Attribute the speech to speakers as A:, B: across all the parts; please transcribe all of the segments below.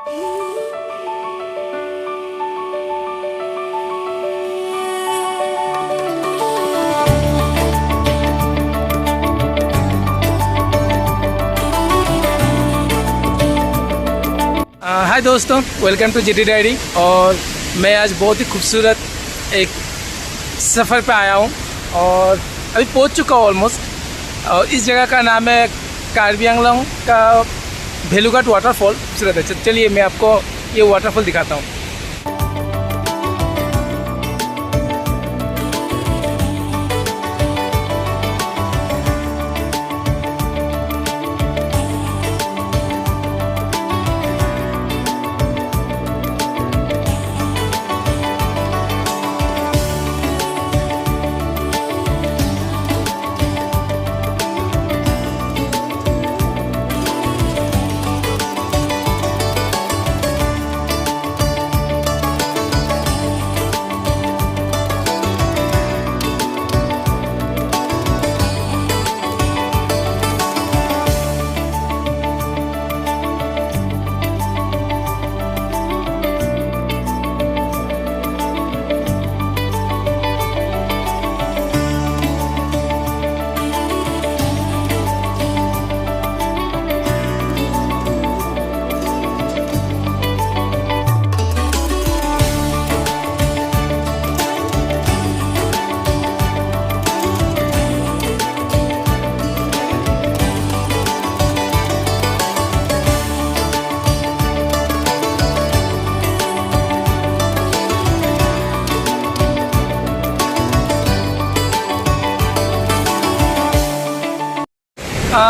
A: हाय दोस्तों, welcome to GT diary. और मैं आज बहुत ही खूबसूरत एक सफ़र पे आया हूँ और अभी पहुँच चुका हूँ ऑलमोस्ट। और इस जगह का नाम है कार्बी आंगलोंग का भेलुघाट वाटरफॉल। खूबसूरत है। चलिए मैं आपको ये वाटरफॉल दिखाता हूँ।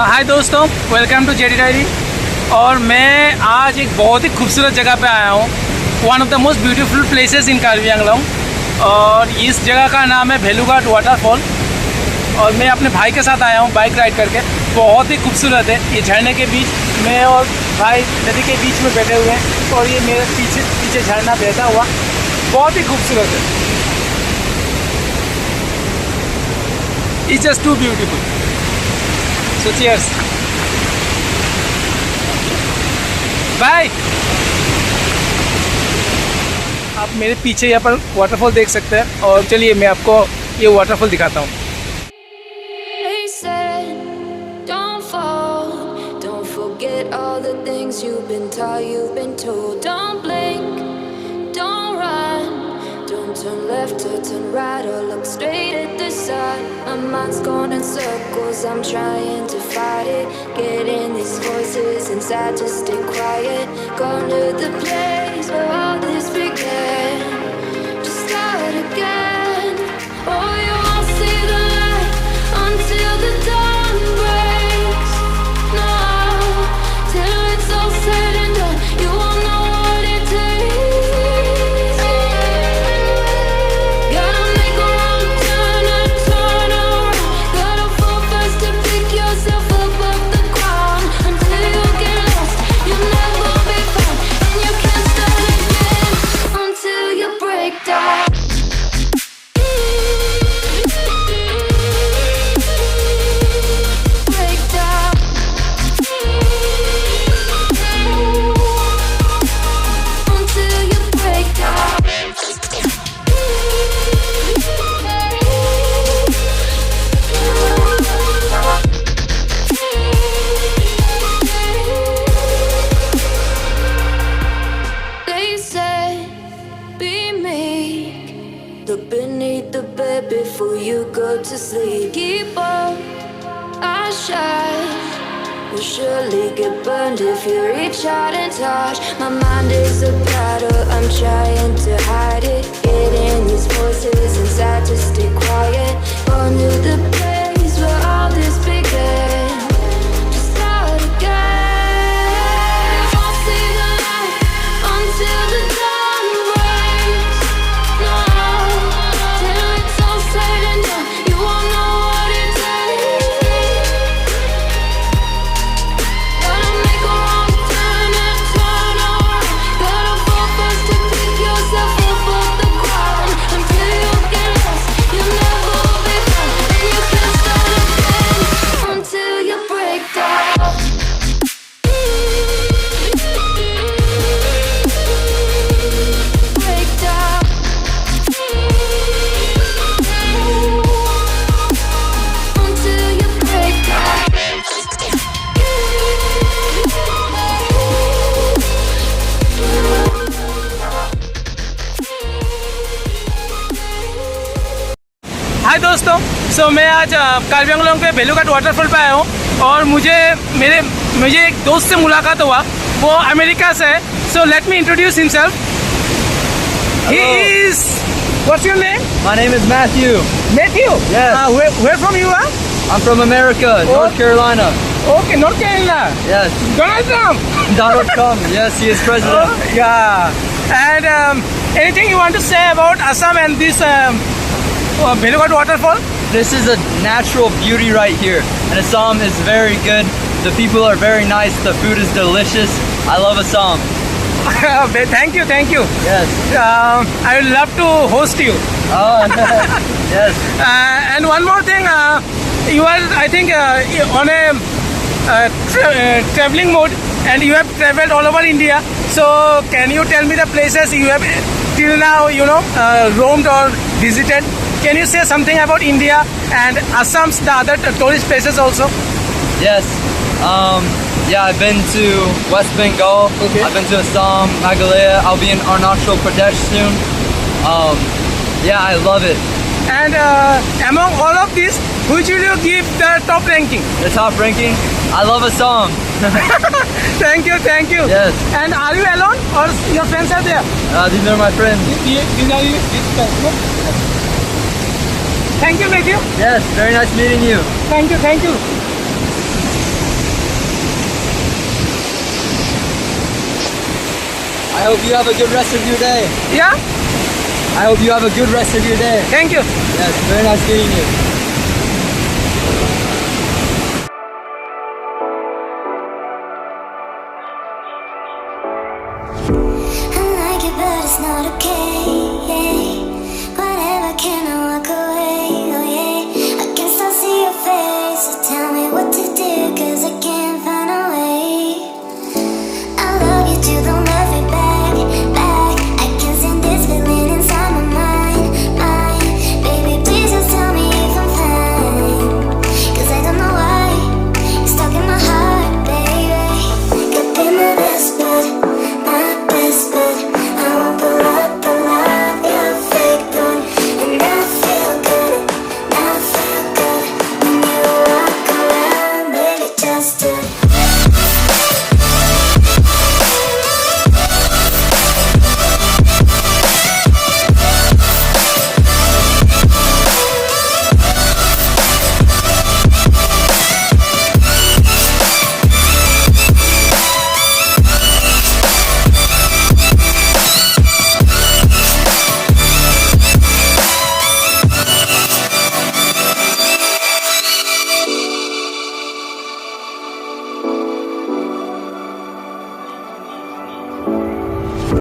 A: हाय दोस्तों, वेलकम टू जीटी डायरी। और मैं आज एक बहुत ही खूबसूरत जगह पे आया हूँ। One of the most beautiful places in Karbi Anglong. और इस जगह का नाम है भेलुघाट वाटरफॉल। और मैं अपने भाई के साथ आया हूँ बाइक राइड करके। बहुत ही खूबसूरत है। ये झरने के बीच मैं और भाई नदी के बीच में बैठे हुए हैं और ये मेरे पीछे झरना बहता हुआ बहुत ही खूबसूरत है। It's just too beautiful. So cheers. Bye. आप मेरे पीछे यहाँ पर वाटरफॉल देख सकते हैं। और चलिए मैं आपको ये वाटरफॉल दिखाता हूँ। Turn left or turn right or look straight at the sun. My mind's going in circles, I'm trying to fight it. Getting these voices inside to stay quiet. Gone to the place where all this began. To start again. Oh, you won't see the light until the dawn breaks. No, till it's all said and done, you won't know what it takes. Look beneath the bed before you go to sleep. Keep on, I shine. You'll surely get burned if you reach out and touch. My mind is a battle, I'm trying to hide it. Getting these voices inside to stay quiet. On to the place where all this began. To start again. You won't see the light until the dawn breaks. No, till it's all said and done, you won't know what it takes. Gotta make a wrong turn and turn around. Gotta fall first to pick yourself up off the ground. Until you get lost, you'll never be found. And you can't start again until
B: सो मैं आज कार्बी आंगलोंग पे बेलूघाट waterfall पे आया हूँ और मुझे एक दोस्त से मुलाकात हुआ, वो अमेरिका से है. So let me introduce himself. He is, what's your name?
C: My name is Matthew.
B: Matthew.
C: Yes.
B: Where from you are?
C: I'm from America, North Carolina.
B: Okay, North Carolina.
C: Yes.
B: Donald Trump.
C: Donald Trump. Yes, he is president.
B: Yeah. And anything you want to say about Assam and this Belughat waterfall?
C: This is a natural beauty right here. And Assam is very good. The people are very nice. The food is delicious. I love Assam.
B: Thank you, thank you.
C: Yes.
B: I would love to host you.
C: Oh, yes.
B: And one more thing, you are, I think, on a traveling mode, and you have traveled all over India. So, can you tell me the places you have till now, roamed or visited? Can you say something about India and Assam's the other tourist places also?
C: Yes. Yeah, I've been to West Bengal.
B: Okay.
C: I've been to Assam, Meghalaya. I'll be in Arunachal Pradesh soon. Yeah, I love it.
B: And among all of these, which will you give the top ranking?
C: The top ranking? I love Assam.
B: Thank you, thank you.
C: Yes.
B: And are you alone or your friends are there?
C: These are my friends.
B: These are your friends, no? Thank you, Matthew.
C: Yes, very nice meeting you.
B: Thank you, thank you.
C: I hope you have a good rest of your day.
B: Yeah?
C: I hope you have a good rest of your day.
B: Thank you.
C: Yes, very nice meeting you.
A: I like it, but it's not okay.